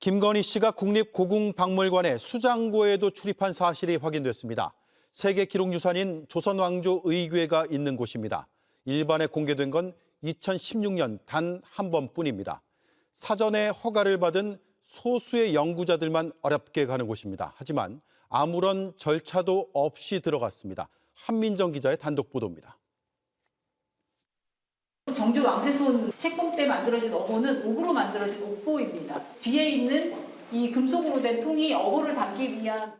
김건희 씨가 국립고궁박물관의 수장고에도 출입한 사실이 확인됐습니다. 세계 기록유산인 조선왕조 의궤가 있는 곳입니다. 일반에 공개된 건 2016년 단 한 번뿐입니다. 사전에 허가를 받은 소수의 연구자들만 어렵게 가는 곳입니다. 하지만 아무런 절차도 없이 들어갔습니다. 한민정 기자의 단독 보도입니다. 정조 왕세손 책봉 때 만들어진 어보는 옥으로 만들어진 옥보입니다. 뒤에 있는 이 금속으로 된 통이 어보를 담기 위한.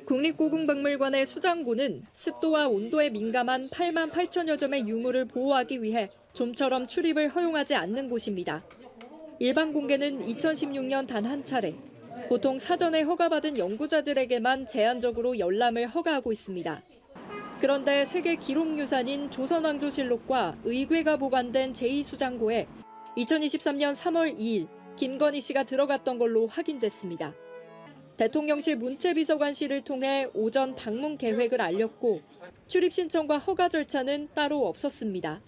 국립고궁박물관의 수장고는 습도와 온도에 민감한 8만 8천여 점의 유물을 보호하기 위해 좀처럼 출입을 허용하지 않는 곳입니다. 일반 공개는 2016년 단 한 차례, 보통 사전에 허가받은 연구자들에게만 제한적으로 열람을 허가하고 있습니다. 그런데 세계 기록유산인 조선왕조실록과 의궤가 보관된 제2수장고에 2023년 3월 2일 김건희 씨가 들어갔던 걸로 확인됐습니다. 대통령실 문체비서관실을 통해 오전 방문 계획을 알렸고 출입 신청과 허가 절차는 따로 없었습니다.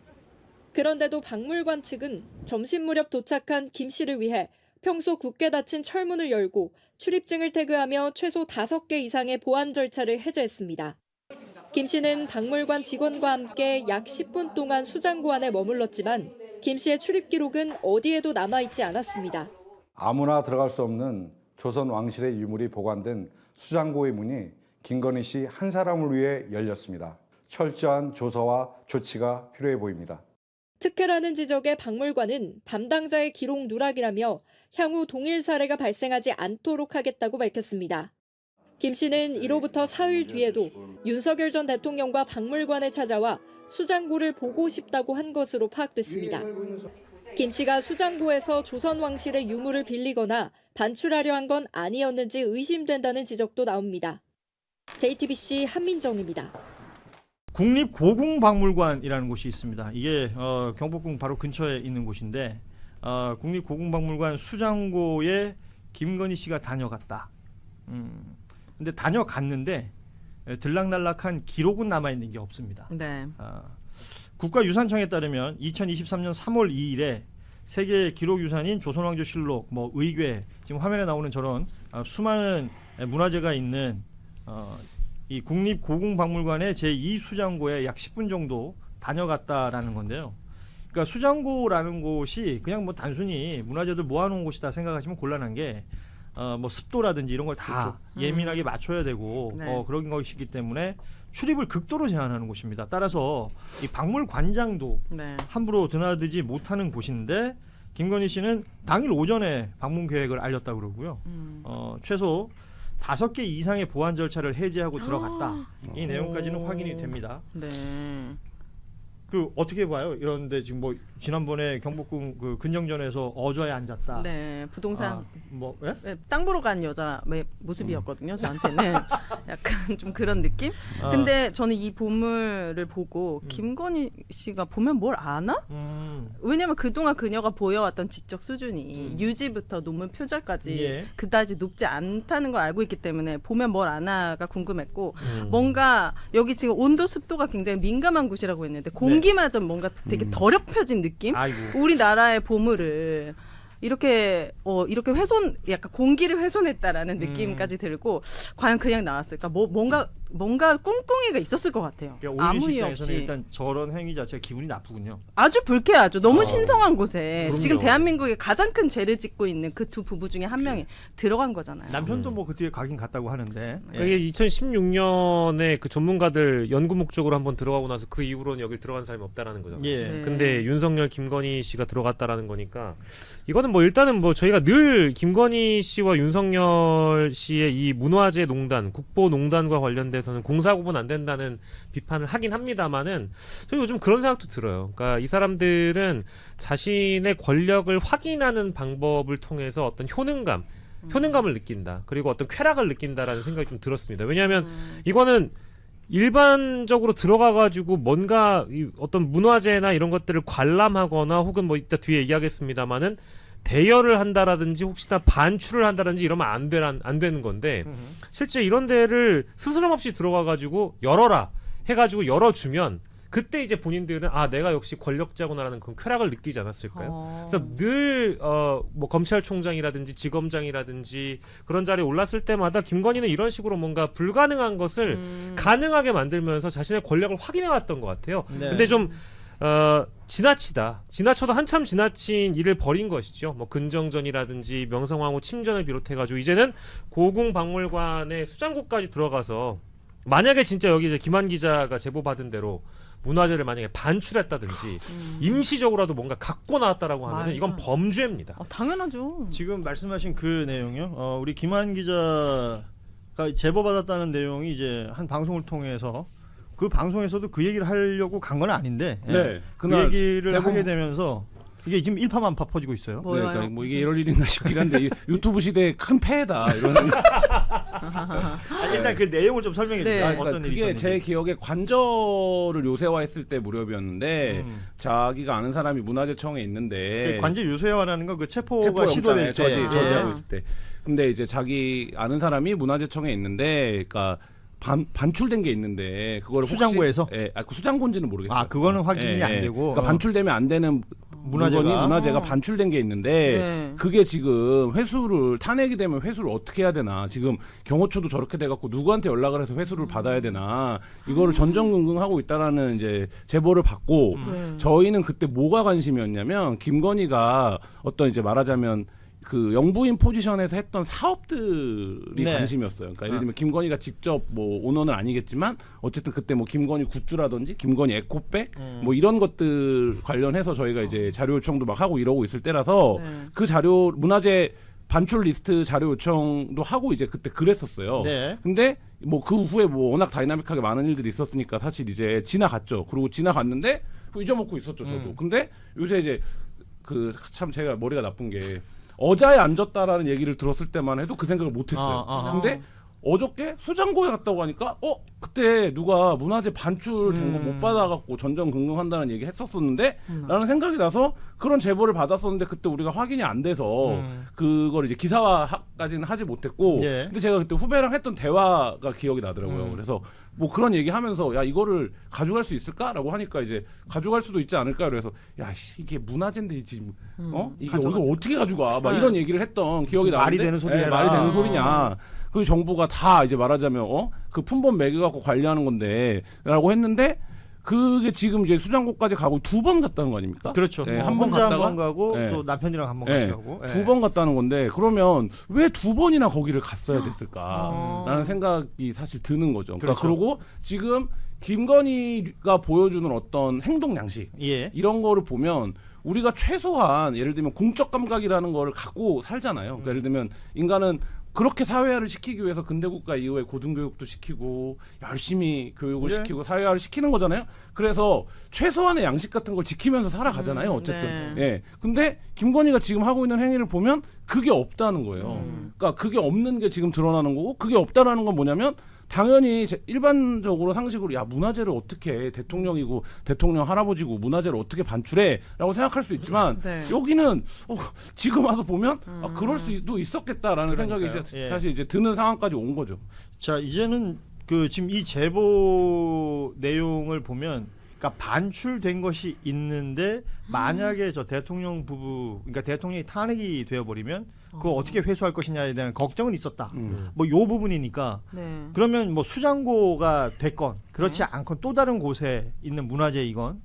그런데도 박물관 측은 점심 무렵 도착한 김 씨를 위해 평소 굳게 닫힌 철문을 열고 출입증을 태그하며 최소 5개 이상의 보안 절차를 해제했습니다. 김 씨는 박물관 직원과 함께 약 10분 동안 수장고 안에 머물렀지만 김 씨의 출입 기록은 어디에도 남아있지 않았습니다. 아무나 들어갈 수 없는 조선 왕실의 유물이 보관된 수장고의 문이 김건희 씨 한 사람을 위해 열렸습니다. 철저한 조사와 조치가 필요해 보입니다. 특혜라는 지적에 박물관은 담당자의 기록 누락이라며 향후 동일 사례가 발생하지 않도록 하겠다고 밝혔습니다. 김 씨는 이로부터 사흘 뒤에도 윤석열 전 대통령과 박물관에 찾아와 수장고를 보고 싶다고 한 것으로 파악됐습니다. 김 씨가 수장고에서 조선 왕실의 유물을 빌리거나 반출하려 한 건 아니었는지 의심된다는 지적도 나옵니다. JTBC 한민정입니다. 국립고궁박물관이라는 곳이 있습니다. 이게 경복궁 바로 근처에 있는 곳인데 국립고궁박물관 수장고에 김건희 씨가 다녀갔다. 근데 다녀갔는데 들락날락한 기록은 남아있는 게 없습니다. 네. 국가유산청에 따르면 2023년 3월 2일에 세계 기록유산인 조선왕조실록, 의궤, 지금 화면에 나오는 저런 수많은 문화재가 있는 이 국립고궁박물관의 제2수장고에 약 10분 정도 다녀갔다라는 건데요. 그러니까 수장고라는 곳이 그냥 단순히 문화재들 모아놓은 곳이다 생각하시면 곤란한 게 습도라든지 이런 걸 다 예민하게 맞춰야 되고 네. 그런 것이기 때문에 출입을 극도로 제한하는 곳입니다. 따라서 이 박물관장도 네. 함부로 드나들지 못하는 곳인데 김건희 씨는 당일 오전에 방문 계획을 알렸다고 그러고요. 최소 5개 이상의 보안 절차를 해제하고 들어갔다. 이 내용까지는 확인이 됩니다. 네. 어떻게 봐요? 이런데 지금 지난번에 경복궁 그 근정전에서 어좌에 앉았다. 네. 부동산 예? 네, 땅 보러 간 여자의 모습이었거든요. 저한테는 약간 좀 그런 느낌. 근데 저는 이 보물을 보고 김건희 씨가 보면 뭘 아나? 왜냐면 그동안 그녀가 보여왔던 지적 수준이 유지부터 논문 표절까지 그다지 높지 않다는 걸 알고 있기 때문에 보면 뭘 아나가 궁금했고 뭔가 여기 지금 온도 습도가 굉장히 민감한 곳이라고 했는데 공기마저 뭔가 되게 더럽혀진 느낌? 아이고. 우리나라의 보물을 이렇게 약간 공기를 훼손했다라는 느낌까지 들고 과연 그냥 나왔을까? 뭔가 꿍꿍이가 있었을 것 같아요. 그러니까 아무 오인희 이유 입장에서는 없이 일단 저런 행위 자체가 기분이 나쁘군요. 아주 불쾌하죠. 너무 신성한 곳에 그럼요. 지금 대한민국에 가장 큰 죄를 짓고 있는 그 두 부부 중에 한 명이 들어간 거잖아요. 남편도 그 뒤에 가긴 갔다고 하는데. 이게 2016년에 그 전문가들 연구 목적으로 한번 들어가고 나서 그 이후로는 여길 들어간 사람이 없다라는 거잖아요. 예. 네. 근데 윤석열, 김건희 씨가 들어갔다라는 거니까 이거는 일단은 저희가 늘 김건희 씨와 윤석열 씨의 이 문화재 농단, 국보 농단과 관련돼서는 공사 구분 안 된다는 비판을 하긴 합니다만은 저는 요즘 그런 생각도 들어요. 그러니까 이 사람들은 자신의 권력을 확인하는 방법을 통해서 어떤 효능감을 느낀다. 그리고 어떤 쾌락을 느낀다라는 생각이 좀 들었습니다. 왜냐하면 이거는 일반적으로 들어가가지고 뭔가 어떤 문화재나 이런 것들을 관람하거나 혹은 이따 뒤에 얘기하겠습니다만은 대여를 한다라든지 혹시나 반출을 한다든지 이러면 안 되는 건데 실제 이런 데를 스스럼 없이 들어가가지고 열어라 해가지고 열어주면 그때 이제 본인들은 아 내가 역시 권력자구나라는 그런 쾌락을 느끼지 않았을까요? 그래서 늘 뭐 검찰총장이라든지 지검장이라든지 그런 자리에 올랐을 때마다 김건희는 이런 식으로 뭔가 불가능한 것을 가능하게 만들면서 자신의 권력을 확인해 왔던 것 같아요. 네. 근데 좀 지나쳐도 한참 지나친 일을 벌인 것이죠. 뭐 근정전이라든지 명성황후 침전을 비롯해가지고 이제는 고궁박물관의 수장고까지 들어가서 만약에 진짜 여기 이제 김한 기자가 제보받은 대로 문화재를 만약에 반출했다든지 임시적으로라도 뭔가 갖고 나왔다라고 하면 이건 범죄입니다. 당연하죠. 지금 말씀하신 그 내용이요. 우리 김한 기자가 제보받았다는 내용이 이제 한 방송을 통해서 그 방송에서도 그 얘기를 하려고 간 건 아닌데 네, 그 얘기를 하게 되면서 이게 지금 일파만파 퍼지고 있어요. 네, 그러니까 뭐 이게 이럴 일인가 싶긴 한데 유튜브 시대의 큰 폐해다 이런. 일단 그 내용을 좀 설명해 주세요. 네. 그러니까 어떤 일이 그게 있었는지. 제 기억에 관저를 요새화했을 때 무렵이었는데 자기가 아는 사람이 문화재청에 있는데 관제 유세화라는 건 그 체포가 체포영장에 시도될 때 저지하고 있을 때. 근데 이제 자기 아는 사람이 문화재청에 있는데, 그러니까 반출된 게 있는데 그걸 수장고에서? 그 수장고인지는 모르겠어요. 아 그거는 확인이 안 되고. 그러니까 반출되면 안 되는 문화재가 반출된 게 있는데 네. 그게 지금 회수를 탄핵이 되면 회수를 어떻게 해야 되나, 지금 경호처도 저렇게 돼갖고 누구한테 연락을 해서 회수를 받아야 되나, 이거를 전전긍긍하고 있다라는 이제 제보를 받고 저희는 그때 뭐가 관심이었냐면 김건희가 어떤 이제 말하자면 그 영부인 포지션에서 했던 사업들이 네. 관심이었어요. 그러니까 예를 들면 김건희가 직접 뭐 오너는 아니겠지만 어쨌든 그때 뭐 김건희 굿즈라든지 김건희 에코백 뭐 이런 것들 관련해서 저희가 이제 자료 요청도 막 하고 이러고 있을 때라서 그 자료 문화재 반출 리스트 자료 요청도 하고 이제 그때 그랬었어요. 네. 근데 뭐 그 후에 뭐 워낙 다이나믹하게 많은 일들이 있었으니까 사실 이제 지나갔죠. 그리고 지나갔는데 잊어먹고 있었죠, 저도. 근데 요새 이제 그 참 제가 머리가 나쁜 게 어자에 앉았다라는 얘기를 들었을 때만 해도 그 생각을 못했어요. 근데 어저께 수장고에 갔다고 하니까 그때 누가 문화재 반출된 거 못 받아갖고 전전긍긍한다는 얘기 했었었는데 라는 생각이 나서 그런 제보를 받았었는데 그때 우리가 확인이 안 돼서 그걸 이제 기사화까지는 하지 못했고 예. 근데 제가 그때 후배랑 했던 대화가 기억이 나더라고요. 그래서 뭐 그런 얘기 하면서 야 이거를 가져갈 수 있을까라고 하니까 이제 가져갈 수도 있지 않을까 그래서 야 이게 문화재인데 지금 이게 이걸 어떻게 가져가 막 이런 얘기를 했던 기억이 나는데 말이 되는 소리 해라. 말이 되는 소리냐. 그 정부가 다 이제 말하자면 그 품번 매겨갖고 관리하는 건데라고 했는데 그게 지금 이제 수장고까지 가고 2번 갔다는 거 아닙니까? 그렇죠. 네, 한 번 혼자 갔다가 한 번 가고 네. 또 남편이랑 한 번 같이 네, 가고. 2번 갔다는 건데 그러면 왜 2번이나 거기를 갔어야 됐을까라는 생각이 사실 드는 거죠. 그러니까 그렇죠. 그리고 지금 김건희가 보여주는 어떤 행동 양식 예. 이런 거를 보면 우리가 최소한 예를 들면 공적 감각이라는 거를 갖고 살잖아요. 그러니까 예를 들면 인간은 그렇게 사회화를 시키기 위해서 근대국가 이후에 고등교육도 시키고 열심히 교육을 네. 시키고 사회화를 시키는 거잖아요. 그래서 최소한의 양식 같은 걸 지키면서 살아가잖아요. 어쨌든. 예. 근데 김건희가 지금 하고 있는 행위를 보면 그게 없다는 거예요. 그러니까 그게 없는 게 지금 드러나는 거고 그게 없다라는 건 뭐냐면 당연히 일반적으로 상식으로 야 문화재를 어떻게 대통령이고 대통령 할아버지고 문화재를 어떻게 반출해라고 생각할 수 있지만 네. 여기는 지금 와서 보면 그럴 수도 있었겠다라는 생각이 이제 예. 사실 이제 드는 상황까지 온 거죠. 자 이제는 그 지금 이 제보 내용을 보면 그러니까 반출된 것이 있는데 만약에 저 대통령 부부 그러니까 대통령이 탄핵이 되어버리면 그거 어떻게 회수할 것이냐에 대한 걱정은 있었다. 뭐 요 부분이니까 네. 그러면 뭐 수장고가 됐건 그렇지 않건 또 다른 곳에 있는 문화재이건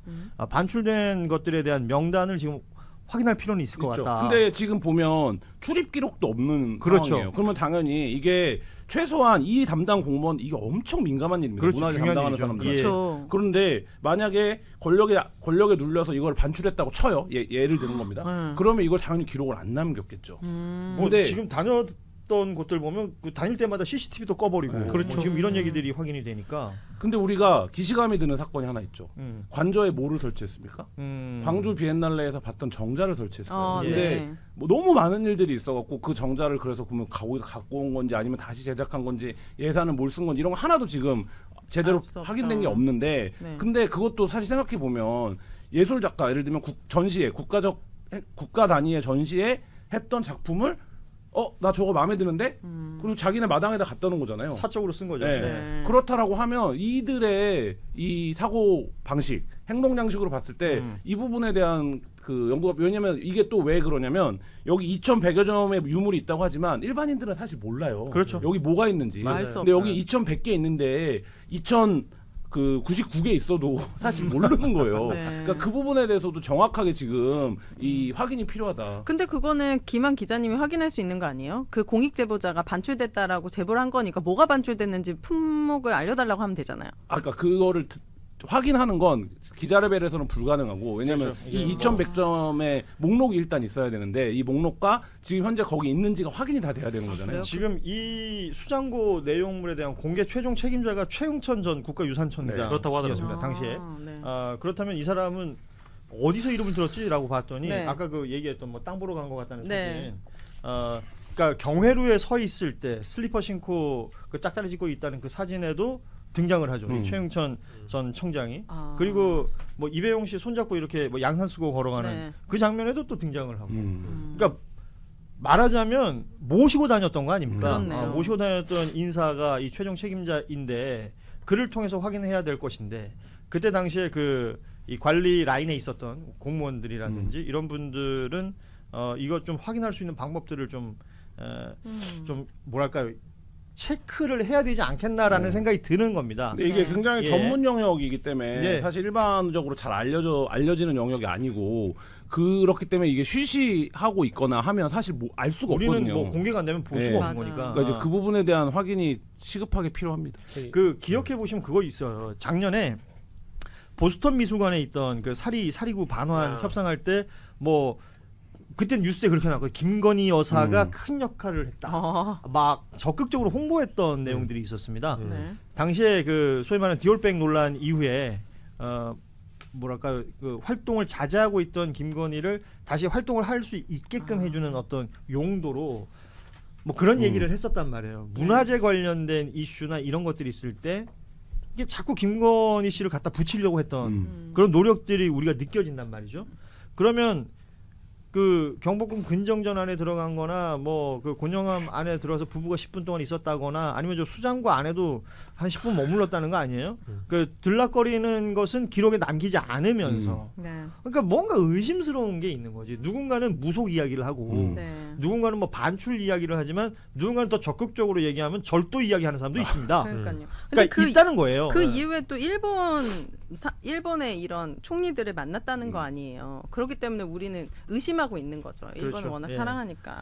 반출된 것들에 대한 명단을 지금 확인할 필요는 있을 것 있죠. 같다. 근데 지금 보면 출입 기록도 없는 그렇죠. 상황이에요. 그러면 당연히 이게 최소한 이 담당 공무원 이게 엄청 민감한 일입니다. 그렇죠. 문화재 중요한 담당하는 일이죠. 사람들. 예. 그렇죠. 그런데 만약에 권력에 눌려서 이걸 반출했다고 쳐요. 예를 드는 겁니다. 그러면 이걸 당연히 기록을 안 남겼겠죠. 뭐 근데 지금 다녔던 곳들 보면 그 다닐 때마다 CCTV도 꺼버리고 네. 뭐 지금 이런 얘기들이 확인이 되니까 근데 우리가 기시감이 드는 사건이 하나 있죠. 관저에 뭐를 설치했습니까? 광주 비엔날레에서 봤던 정자를 설치했어요. 근데 뭐 너무 많은 일들이 있어갖고 그 정자를 그래서 보면 갖고 온 건지 아니면 다시 제작한 건지 예산을 뭘 쓴 건지 이런 거 하나도 지금 제대로 확인된 게 없는데 근데 그것도 사실 생각해 보면 예술 작가 예를 들면 전시회 국가 단위의 전시회 했던 작품을 나 저거 마음에 드는데 그리고 자기네 마당에다 갖다 놓은 거잖아요. 사적으로 쓴 거죠. 네. 네. 그렇다라고 하면 이들의 이 사고 방식, 행동 양식으로 봤을 때 이 부분에 대한 그 연구가, 왜냐면 이게 또 왜 그러냐면 여기 2,100여 점의 유물이 있다고 하지만 일반인들은 사실 몰라요. 그렇죠. 여기 뭐가 있는지. 알수 근데 없어요. 여기 2,100개 있는데 2,099개 있어도 사실 모르는 거예요. 네. 그러니까 그 부분에 대해서도 정확하게 지금 이 확인이 필요하다. 근데 그거는 김한 기자님이 확인할 수 있는 거 아니에요? 그 공익 제보자가 반출됐다라고 제보를 한 거니까 뭐가 반출됐는지 품목을 알려달라고 하면 되잖아요. 아까 그거를 확인하는 건 기자 레벨에서는 불가능하고, 왜냐하면 그렇죠. 이 2,100점의 목록이 일단 있어야 되는데 이 목록과 지금 현재 거기 있는지가 확인이 다 돼야 되는 거잖아요. 그래요? 지금 이 수장고 내용물에 대한 공개 최종 책임자가 최응천 전 국가유산청장 네, 그렇다고 하더라고요. 이었습니다. 당시에. 네. 그렇다면 이 사람은 어디서 이름을 들었지라고 봤더니 네. 아까 그 얘기했던 뭐 땅 보러 간 것 같다는 네. 사진. 그러니까 경회루에 서 있을 때 슬리퍼 신고 그 짝다리 짚고 있다는 그 사진에도 등장을 하죠. 이 최응천 전 청장이. 그리고 뭐 이배용 씨 손잡고 이렇게 뭐 양산 쓰고 걸어가는 네. 그 장면에도 또 등장을 하고. 그러니까 말하자면 모시고 다녔던 거 아닙니까? 그렇네요. 모시고 다녔던 인사가 이 최종 책임자인데 그를 통해서 확인해야 될 것인데, 그때 당시에 그 이 관리 라인에 있었던 공무원들이라든지 이런 분들은 이거 좀 확인할 수 있는 방법들을 좀 뭐랄까요, 체크를 해야 되지 않겠나라는 생각이 드는 겁니다. 근데 이게 굉장히 예. 전문 영역이기 때문에 네. 사실 일반적으로 잘 알려지는 영역이 아니고, 그렇기 때문에 이게 쉬쉬하고 있거나 하면 사실 뭐 알 수가 우리는 없거든요. 뭐 공개가 안 되면 볼 네. 수가 없는 맞아요. 거니까. 그러니까 이제 그 부분에 대한 확인이 시급하게 필요합니다. 그 기억해 보시면 그거 있어요. 작년에 보스턴 미술관에 있던 그 사리구 반환 협상할 때 뭐 그때 뉴스에 그렇게 나왔고 김건희 여사가 큰 역할을 했다. 막 적극적으로 홍보했던 내용들이 있었습니다. 네. 당시에 그 소위 말하는 디올백 논란 이후에 뭐랄까 그 활동을 자제하고 있던 김건희를 다시 활동을 할 수 있게끔 해주는 어떤 용도로 뭐 그런 얘기를 했었단 말이에요. 문화재 관련된 이슈나 이런 것들이 있을 때 이게 자꾸 김건희 씨를 갖다 붙이려고 했던 그런 노력들이 우리가 느껴진단 말이죠. 그러면 그 경복궁 근정전 안에 들어간 거나 뭐 그 곤영암 안에 들어서 부부가 10분 동안 있었다거나 아니면 저 수장고 안에도 한 10분 머물렀다는 거 아니에요? 그 들락거리는 것은 기록에 남기지 않으면서 네. 그러니까 뭔가 의심스러운 게 있는 거지. 누군가는 무속 이야기를 하고 네. 누군가는 뭐 반출 이야기를 하지만 누군가는 더 적극적으로 얘기하면 절도 이야기하는 사람도 있습니다. 그러니까요. 그러니까 있다는 거예요. 그 이후에 또 일본의 이런 총리들을 만났다는 거 아니에요. 그렇기 때문에 우리는 의심하고 있는 거죠. 일본을 그렇죠. 워낙 예. 사랑하니까.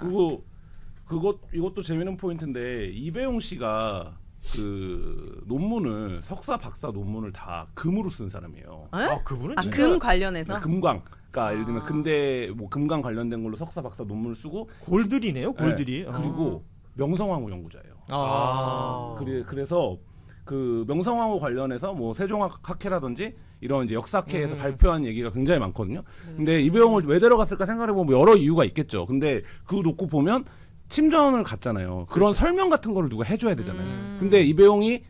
그리고 이것도 재밌는 포인트인데, 이배용 씨가 그 논문을 석사 박사 논문을 다 금으로 쓴 사람이에요. 그분은 아, 진짜 금 관련해서? 금광. 그러니까 예를 들면 근대 뭐 금광 관련된 걸로 석사 박사 논문을 쓰고, 골들이네요. 골들이. 네. 그리고 명성황후 연구자예요. 아. 그래서 그 명성황후 관련해서 뭐 세종학회라든지 이런 이제 역사학회에서 발표한 얘기가 굉장히 많거든요. 근데 이배용을 왜 데려갔을까 생각해 보면 여러 이유가 있겠죠. 근데 그거 놓고 보면 침전을 갔잖아요. 그런 설명 같은 거를 누가 해줘야 되잖아요. 근데 이배용이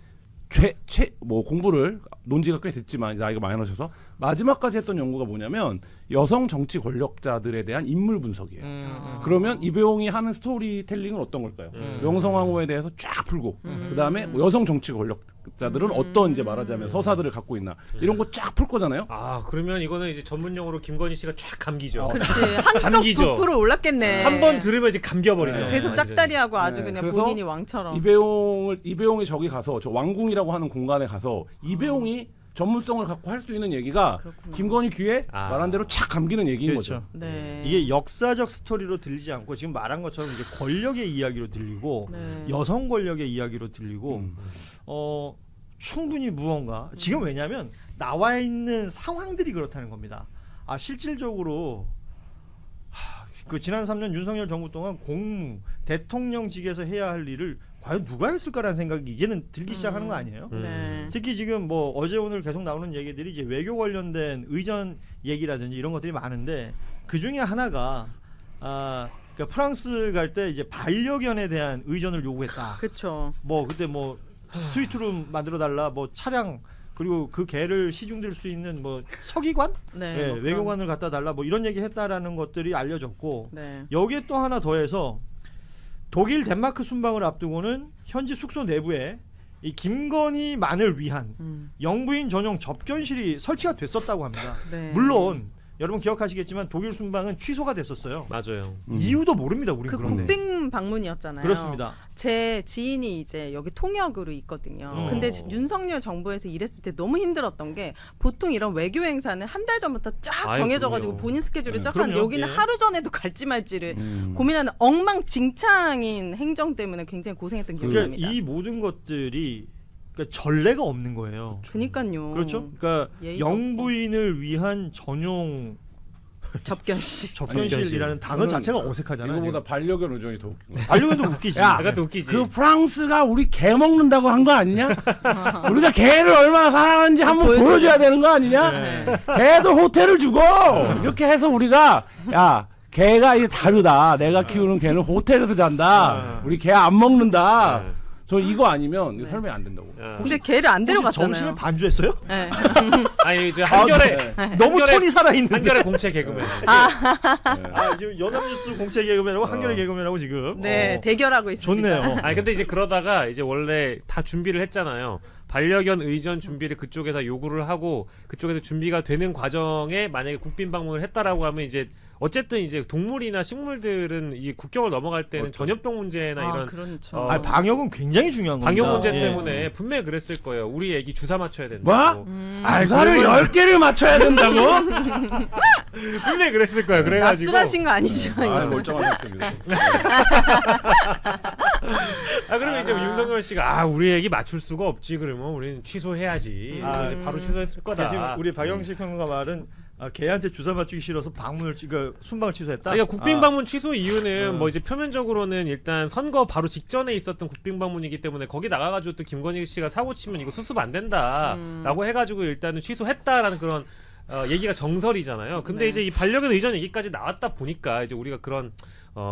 뭐 공부를 논지가 꽤 됐지만 나이가 많이 나셔서 마지막까지 했던 연구가 뭐냐면 여성 정치 권력자들에 대한 인물 분석이에요. 그러면 이배용이 하는 스토리텔링은 어떤 걸까요? 명성황후에 대해서 쫙 풀고 그 다음에 뭐 여성 정치 권력자들은 어떤 이제 말하자면 서사들을 갖고 있나 이런 거 쫙 풀 거잖아요. 아 그러면 이거는 이제 전문용어로 김건희 씨가 쫙 감기죠. 그렇지. 한껏 감기죠. 부풀어 올랐겠네. 한 번 들으면 이제 감겨버리죠. 네. 계속 짝다리하고 아주 네. 그냥 그래서 본인이 왕처럼. 이배용이 저기 가서 저 왕궁이라고 하는 공간에 가서 이배용이 전문성을 갖고 할 수 있는 얘기가 그렇구나. 김건희 귀에 말한 대로 착 감기는 얘기인 그렇죠. 거죠. 네. 이게 역사적 스토리로 들리지 않고 지금 말한 것처럼 이제 권력의 이야기로 들리고 네. 여성 권력의 이야기로 들리고 충분히 무언가 지금 왜냐하면 나와 있는 상황들이 그렇다는 겁니다. 실질적으로 그 지난 3년 윤석열 정부 동안 공무 대통령직에서 해야 할 일을 과연 누가 했을까라는 생각이 이제는 들기 시작하는 거 아니에요? 네. 특히 지금 뭐 어제 오늘 계속 나오는 얘기들이 이제 외교 관련된 의전 얘기라든지 이런 것들이 많은데 그 중에 하나가 그러니까 프랑스 갈 때 이제 반려견에 대한 의전을 요구했다. 그렇죠. 뭐 그때 뭐 스위트룸 만들어 달라, 뭐 차량 그리고 그 개를 시중될 수 있는 뭐 서기관, 네. 예, 뭐 그런- 외교관을 갖다 달라, 뭐 이런 얘기 했다라는 것들이 알려졌고 네. 여기에 또 하나 더해서 독일 덴마크 순방을 앞두고는 현지 숙소 내부에 이 김건희만을 위한 영부인 전용 접견실이 설치가 됐었다고 합니다. 네. 물론 여러분 기억하시겠지만 독일 순방은 취소가 됐었어요. 맞아요. 이유도 모릅니다. 우리 그 그런데. 국빈 방문이었잖아요. 그렇습니다. 제 지인이 이제 여기 통역으로 있거든요. 근데 윤석열 정부에서 일했을 때 너무 힘들었던 게 보통 이런 외교 행사는 한 달 전부터 쫙 아이, 정해져가지고 그럼요. 본인 스케줄을 쫙 하는데 그럼요. 여기는 예. 하루 전에도 갈지 말지를 고민하는 엉망진창인 행정 때문에 굉장히 고생했던 기억이 그러니까 납니다. 이 모든 것들이 그러니까 전례가 없는 거예요. 그러니까요. 그렇죠? 그러니까 예의가 영부인을 위한 전용 접견실. 접견실이라는 단어 저는 자체가 어색하잖아요. 이거보다 반려견 의존이 더 웃긴 거야. 반려견도 웃기지. 야, 약간 또 웃기지. 그 프랑스가 우리 개 먹는다고 한 거 아니냐? 우리가 개를 얼마나 사랑하는지 한번 보여줘야 되는 거 아니냐? 네. 개도 호텔을 주고 이렇게 해서 우리가 야 개가 이게 다르다. 내가 키우는 개는 호텔에서 잔다. 우리 개 안 먹는다. 네. 저 이거 아니면 이거 설명이 안 된다고. 야. 근데 걔를 안 혹시 데려갔잖아요. 점심을 반주했어요? 네. 아니 이제 한결에 너무 한결에- 톤이 살아있는데. 한결의 공채 개그맨. 지금 연합뉴스 공채 개그맨하고 한결의 개그맨하고 지금 네, 대결하고 있습니다. 좋네요. 아니 근데 이제 그러다가 이제 원래 다 준비를 했잖아요. 반려견 의전 준비를 그쪽에서 요구를 하고 그쪽에서 준비가 되는 과정에 만약에 국빈 방문을 했다라고 하면 이제 어쨌든 이제 동물이나 식물들은 이 국경을 넘어갈 때는 전염병 문제나 이런 그렇죠. 방역은 굉장히 중요한 겁니다. 방역 문제 예. 때문에 분명히 그랬을 거예요. 우리 애기 주사 맞춰야 뭐? 된다고. 주사를 10개를 맞춰야 된다고? 분명히 그랬을 거예요. 그래가지고 낯설하신 거 아니죠? 이거? 멀쩡한 것들이다. 그러면 이제 윤석열 씨가 우리 애기 맞출 수가 없지 그러면 우리는 취소해야지. 이제 바로 취소했을 거다. 지금 우리 박영식 평론가 말은 걔한테 주사 맞추기 싫어서 순방을 취소했다. 그러니까 국빈 방문 취소 이유는 뭐 이제 표면적으로는 일단 선거 바로 직전에 있었던 국빈 방문이기 때문에 거기 나가가지고 또 김건희 씨가 사고 치면 이거 수습 안 된다라고 해가지고 일단은 취소했다라는 그런 얘기가 정설이잖아요. 근데 네. 이제 이 반려견 의전 얘기까지 나왔다 보니까 이제 우리가 그런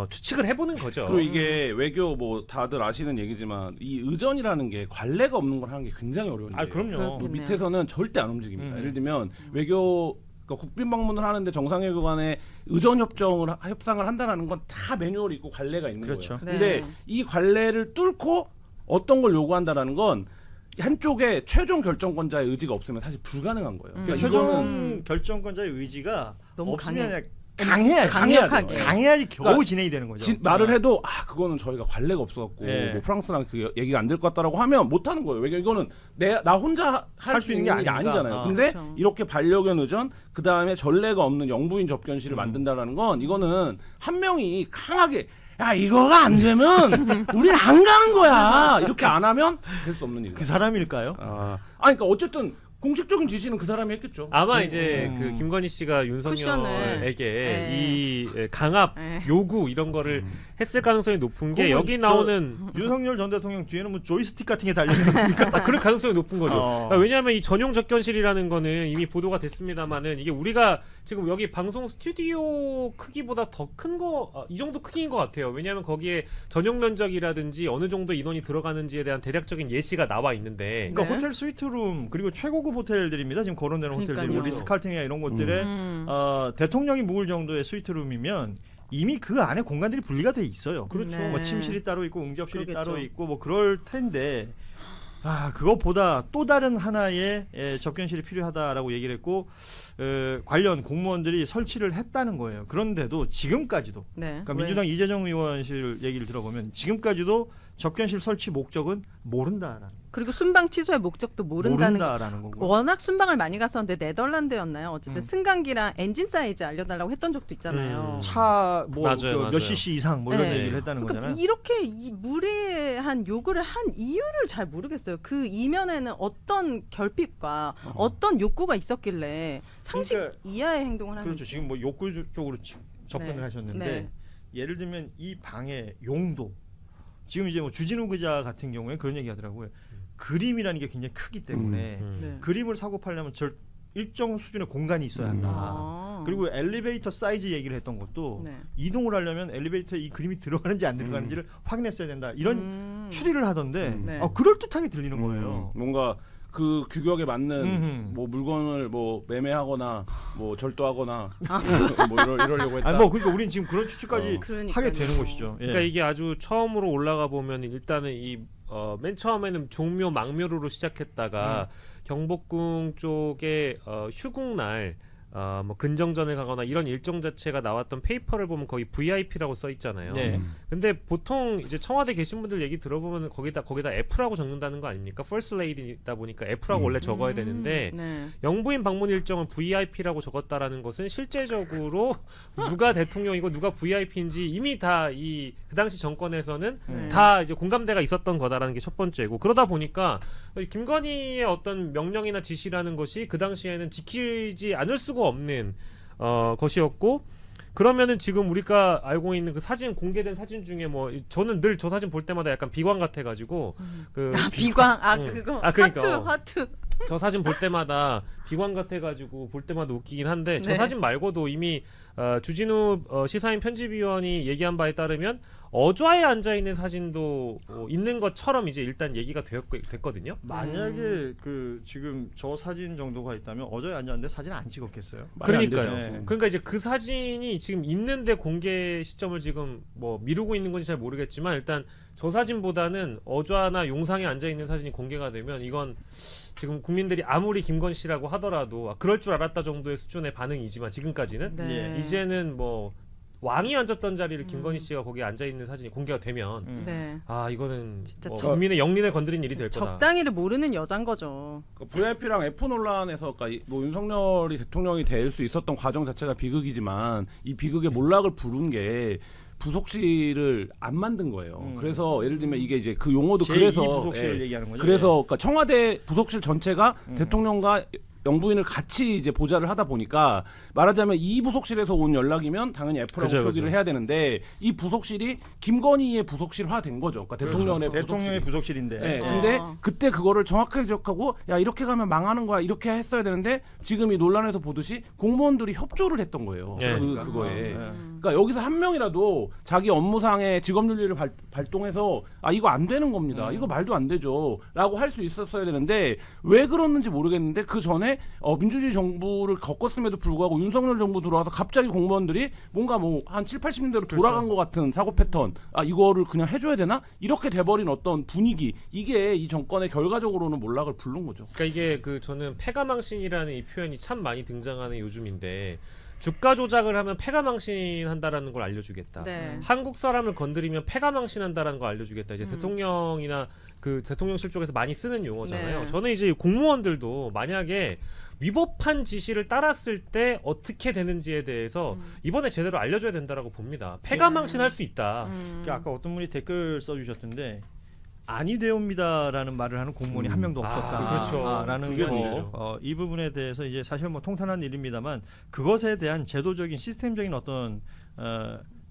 추측을 해보는 거죠. 그리고 이게 외교 뭐 다들 아시는 얘기지만 이 의전이라는 게 관례가 없는 걸 하는 게 굉장히 어려운 일이에요. 그럼요. 뭐 그렇겠네요. 밑에서는 절대 안 움직입니다. 예를 들면 외교 그러니까 국빈 방문을 하는데 정상회교 간에 의전 협상을 한다라는 건 다 매뉴얼이 있고 관례가 있는 그렇죠. 거예요. 근데 네. 이 관례를 뚫고 어떤 걸 요구한다라는 건 한쪽에 최종 결정권자의 의지가 없으면 사실 불가능한 거예요. 그러니까 최종 이거는 결정권자의 의지가 너무 없으면 강해야지. 강력하게. 강해야지 겨우 그러니까 진행이 되는 거죠. 말을 해도 그거는 저희가 관례가 없어갖고 네. 뭐 프랑스랑 그 얘기가 안 될 것 같다라고 하면 못 하는 거예요. 왜냐면 이거는 나 혼자 할 수 있는 게 아니니까. 아니잖아요. 근데 그렇죠. 이렇게 반려견 의전 그 다음에 전례가 없는 영부인 접견실을 만든다라는 건 이거는 한 명이 강하게 야 이거가 안 되면 우리는 안 가는 거야. 이렇게 안 하면 될 수 없는 일이에요. 그 사람일까요? 그러니까 어쨌든 공식적인 지시는 그 사람이 했겠죠. 아마 이제 그 김건희 씨가 윤석열에게 이 강압 요구 이런 거를 했을 가능성이 높은 게 여기 나오는 윤석열 전 대통령 뒤에는 뭐 조이스틱 같은 게 달려 있는 겁니까? 그럴 가능성이 높은 거죠. 그러니까 왜냐하면 이 전용 접견실이라는 거는 이미 보도가 됐습니다만은 이게 우리가 지금 여기 방송 스튜디오 크기보다 더 큰 거, 이 정도 크기인 것 같아요. 왜냐하면 거기에 전용 면적이라든지 어느 정도 인원이 들어가는지에 대한 대략적인 예시가 나와 있는데. 그러니까 네. 호텔 스위트룸 그리고 최고급 호텔들입니다. 지금 거론되는 호텔들이 그러니까요. 뭐 리스칼튼이나 이런 곳들에 대통령이 묵을 정도의 스위트룸이면 이미 그 안에 공간들이 분리가 돼 있어요. 그렇죠. 뭐 네. 침실이 따로 있고 응접실이 그러겠죠. 따로 있고 뭐 그럴 텐데 그것보다 또 다른 하나의 접견실이 필요하다라고 얘기를 했고 관련 공무원들이 설치를 했다는 거예요. 그런데도 지금까지도 네. 그러니까 민주당 이재정 의원실 얘기를 들어보면 지금까지도 접견실 설치 목적은 모른다라는 그리고 순방 취소의 목적도 모른다는 거. 거고. 워낙 순방을 많이 갔었는데 네덜란드였나요? 어쨌든 승강기랑 엔진 사이즈 알려달라고 했던 적도 있잖아요. 차 맞아요. 몇 cc 이상 뭐 이런 네. 얘기를 했다는 그러니까 거잖아요. 이렇게 무례한 요구를 한 이유를 잘 모르겠어요. 그 이면에는 어떤 결핍과 어떤 욕구가 있었길래 상식 그러니까 이하의 행동을 하는지. 그렇죠. 지금 뭐 욕구 쪽으로 접근을 네. 하셨는데 네. 예를 들면 이 방의 용도 지금 이제 뭐 주진우 기자 같은 경우에 그런 얘기하더라고요. 그림이라는 게 굉장히 크기 때문에 네. 그림을 사고 팔려면 일정 수준의 공간이 있어야 한다. 그리고 엘리베이터 사이즈 얘기를 했던 것도 네. 이동을 하려면 엘리베이터에 이 그림이 들어가는지 안 들어가는지를 확인했어야 된다. 이런 추리를 하던데 네. 그럴 듯하게 들리는 거예요. 뭔가 그 규격에 맞는 음흠. 뭐 물건을 뭐 매매하거나 뭐 절도하거나 뭐 이러려고 했다. 아니 뭐 그러니까 우린 지금 그런 추측까지 그러니까요. 하게 되는 것이죠. 예. 그러니까 이게 아주 처음으로 올라가 보면 일단은 맨 처음에는 종묘 망묘루로 시작했다가 경복궁 쪽에 휴궁날 뭐 근정전을 가거나 이런 일정 자체가 나왔던 페이퍼를 보면 거기 VIP라고 써 있잖아요. 네. 근데 보통 이제 청와대 계신 분들 얘기 들어보면 거기다 F라고 적는다는 거 아닙니까? First Lady다 보니까 F라고 원래 적어야 되는데 네. 영부인 방문 일정은 VIP라고 적었다라는 것은 실제적으로 누가 대통령이고 누가 VIP인지 이미 다 그 당시 정권에서는 다 이제 공감대가 있었던 거다라는 게 첫 번째고, 그러다 보니까 김건희의 어떤 명령이나 지시라는 것이 그 당시에는 지키지 않을 수가 없는 것이었고, 그러면은 지금 우리가 알고 있는 그 사진, 공개된 사진 중에 뭐 저는 늘 저 사진 볼 때마다 약간 비광 같아가지고 비광 그러니까, 하트 저 사진 볼 때마다 비광 같아가지고 볼 때마다 웃기긴 한데, 저 네. 사진 말고도 이미 주진우 시사인 편집위원이 얘기한 바에 따르면 어좌에 앉아 있는 사진도 있는 것처럼 이제 일단 얘기가 됐거든요. 만약에 그 지금 저 사진 정도가 있다면 어제에 앉았는데 사진 안 찍었겠어요? 말이 안 되죠. 그러니까요. 네. 그러니까 이제 그 사진이 지금 있는데 공개 시점을 지금 뭐 미루고 있는 건지 잘 모르겠지만, 일단 저 사진보다는 어좌나 용상에 앉아 있는 사진이 공개가 되면 이건 지금 국민들이 아무리 김건 씨라고 하더라도 그럴 줄 알았다 정도의 수준의 반응이지만, 지금까지는 네. 이제는 뭐 왕이 앉았던 자리를 김건희 씨가 거기에 앉아 있는 사진이 공개가 되면 네. 이거는 진짜 뭐 저- 국민의 영린을 건드린 일이 될 거다. 적당히를 모르는 여잔 거죠. VIP랑 F 논란에서 그러니까 뭐 윤석열이 대통령이 될 수 있었던 과정 자체가 비극이지만, 이 비극의 몰락을 부른 게 부속실을 안 만든 거예요. 그래서 예를 들면 이게 이제 그 용어도 그래서 부속실을 얘기하는 거죠. 그래서 그러니까 청와대 부속실 전체가 대통령과 영부인을 같이 이제 보좌를 하다 보니까, 말하자면 이 부속실에서 온 연락이면 당연히 F라고 그죠, 표기를 그죠. 해야 되는데, 이 부속실이 김건희의 부속실화 된 거죠. 그러니까 대통령의 대통령의 부속실인데. 네, 예. 근데 그때 그거를 정확하게 기억하고, 야 이렇게 가면 망하는 거야, 이렇게 했어야 되는데, 지금 이 논란에서 보듯이 공무원들이 협조를 했던 거예요. 네. 그거에. 네. 그러니까 여기서 한 명이라도 자기 업무상의 직업윤리를 발동해서 이거 안 되는 겁니다. 이거 말도 안 되죠.라고 할 수 있었어야 되는데, 왜 그랬는지 모르겠는데 그 전에 민주주의 정부를 겪었음에도 불구하고 윤석열 정부 들어와서 갑자기 공무원들이 뭔가 뭐 한 7, 80년대로 돌아간 것 같은 사고 패턴, 이거를 그냥 해줘야 되나? 이렇게 돼버린 어떤 분위기, 이게 이 정권의 결과적으로는 몰락을 부른 거죠. 그러니까 이게 저는 패가망신이라는 이 표현이 참 많이 등장하는 요즘인데, 주가 조작을 하면 패가망신한다라는 걸 알려주겠다. 네. 한국 사람을 건드리면 패가망신한다라는 걸 알려주겠다. 이제 대통령이나 그 대통령실 쪽에서 많이 쓰는 용어잖아요. 네. 저는 이제 공무원들도 만약에 위법한 지시를 따랐을 때 어떻게 되는지에 대해서 이번에 제대로 알려줘야 된다라고 봅니다. 패가망신할 수 있다. 그러니까 아까 어떤 분이 댓글 써주셨던데, 아니 되옵니다라는 말을 하는 공무원이 한 명도 없었다. 그렇죠. 라는 중요한 거. 일이죠. 이 부분에 대해서 이제 사실 뭐 통탄한 일입니다만, 그것에 대한 제도적인 시스템적인 어떤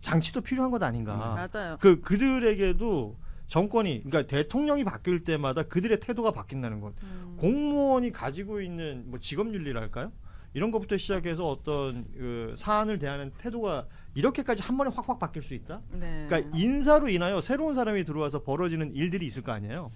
장치도 필요한 것 아닌가. 맞아요. 그들에게도 정권이, 그러니까 대통령이 바뀔 때마다 그들의 태도가 바뀐다는 것. 공무원이 가지고 있는 뭐 직업윤리랄까요? 이런 것부터 시작해서 어떤 그 사안을 대하는 태도가 이렇게까지 한 번에 확확 바뀔 수 있다? 네. 그러니까 인사로 인하여 새로운 사람이 들어와서 벌어지는 일들이 있을 거 아니에요.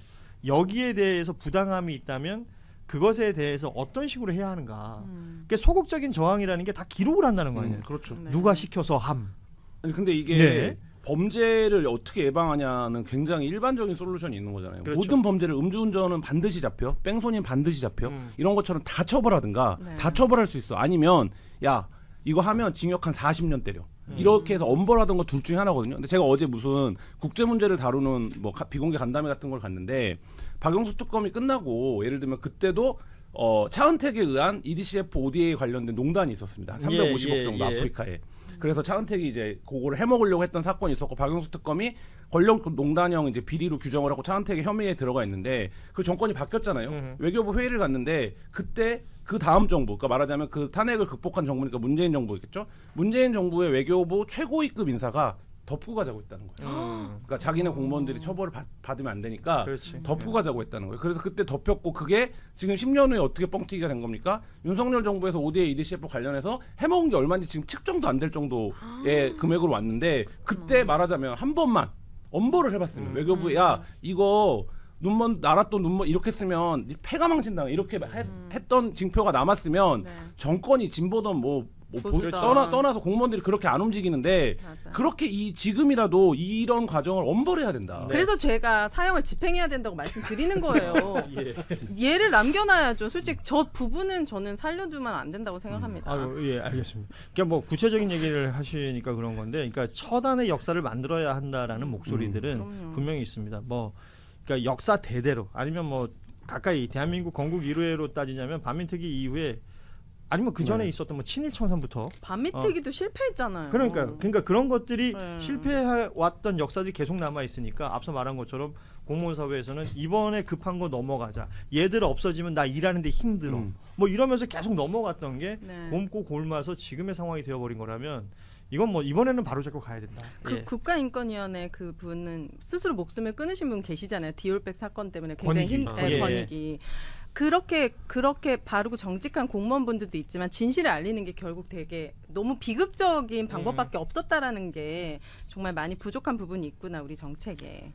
여기에 대해서 부당함이 있다면 그것에 대해서 어떤 식으로 해야 하는가. 그러니까 소극적인 저항이라는 게 다 기록을 한다는 거 아니에요. 그렇죠. 네. 누가 시켜서 함. 아니, 근데 이게 네. 범죄를 어떻게 예방하냐는 굉장히 일반적인 솔루션이 있는 거잖아요. 그렇죠. 모든 범죄를, 음주운전은 반드시 잡혀, 뺑소니는 반드시 잡혀, 이런 것처럼 다 처벌하든가, 네. 다 처벌할 수 있어. 아니면 야 이거 하면 징역 한 40년 때려. 이렇게 해서 엄벌하던 거 둘 중에 하나거든요. 근데 제가 어제 무슨 국제 문제를 다루는 뭐 비공개 간담회 같은 걸 갔는데, 박영수 특검이 끝나고 예를 들면 그때도 차은택에 의한 EDCF ODA 관련된 농단이 있었습니다. 한 350억 정도 아프리카에. 그래서 차은택이 이제 그거를 해먹으려고 했던 사건이 있었고, 박영수 특검이 권력 농단형 이제 비리로 규정을 하고 차은택의 혐의에 들어가 있는데, 그 정권이 바뀌었잖아요. 외교부 회의를 갔는데, 그때 그 다음 정부, 그러니까 말하자면 그 탄핵을 극복한 정부니까 문재인 정부였겠죠. 문재인 정부의 외교부 최고위급 인사가 덮고 가자고 했다는 거예요. 그러니까 자기네 공무원들이 처벌을 받으면 안 되니까 그렇지. 덮고 가자고 했다는 거예요. 그래서 그때 덮였고, 그게 지금 10년 후에 어떻게 뻥튀기가 된 겁니까? 윤석열 정부에서 ODA, EDCF 관련해서 해먹은 게 얼마인지 지금 측정도 안 될 정도의 금액으로 왔는데, 그때 말하자면 한 번만 엄벌을 해봤습니다. 외교부에 야 이거 눈먼 나라 또 눈먼 이렇게 쓰면 패가 망신당 이렇게 했던 징표가 남았으면 네. 정권이 진보든 뭐 보수든. 떠나서 공무원들이 그렇게 안 움직이는데 맞아. 그렇게 지금이라도 이런 과정을 엄벌해야 된다. 그래서 제가 사형을 집행해야 된다고 말씀드리는 거예요. 얘를 남겨놔야죠. 솔직히 저 부분은 저는 살려두면 안 된다고 생각합니다. 예, 알겠습니다. 그러니까 뭐 구체적인 얘기를 하시니까 그런 건데, 그러니까 처단의 역사를 만들어야 한다라는 목소리들은 그럼요. 분명히 있습니다. 뭐, 그러니까 역사 대대로 아니면 뭐 가까이 대한민국 건국 이후로 따지자면 반민특위 이후에 아니면 그 전에 있었던 뭐 친일 청산부터 반민특위도 실패했잖아요. 그러니까 그런 것들이 네. 실패해 왔던 역사들이 계속 남아 있으니까 앞서 말한 것처럼 공무원 사회에서는 이번에 급한 거 넘어가자. 얘들 없어지면 나 일하는데 힘들어. 뭐 이러면서 계속 넘어갔던 게 네. 곰고 골마서 지금의 상황이 되어버린 거라면 이건 뭐 이번에는 바로잡고 가야 된다. 그 예. 국가인권위원회 그 분은 스스로 목숨을 끊으신 분 계시잖아요. 디올백 사건 때문에 굉장히 권익위. 권익위. 그렇게 바르고 정직한 공무원분들도 있지만 진실을 알리는 게 결국 되게 너무 비극적인 방법밖에 없었다라는 게 정말 많이 부족한 부분이 있구나 우리 정책에.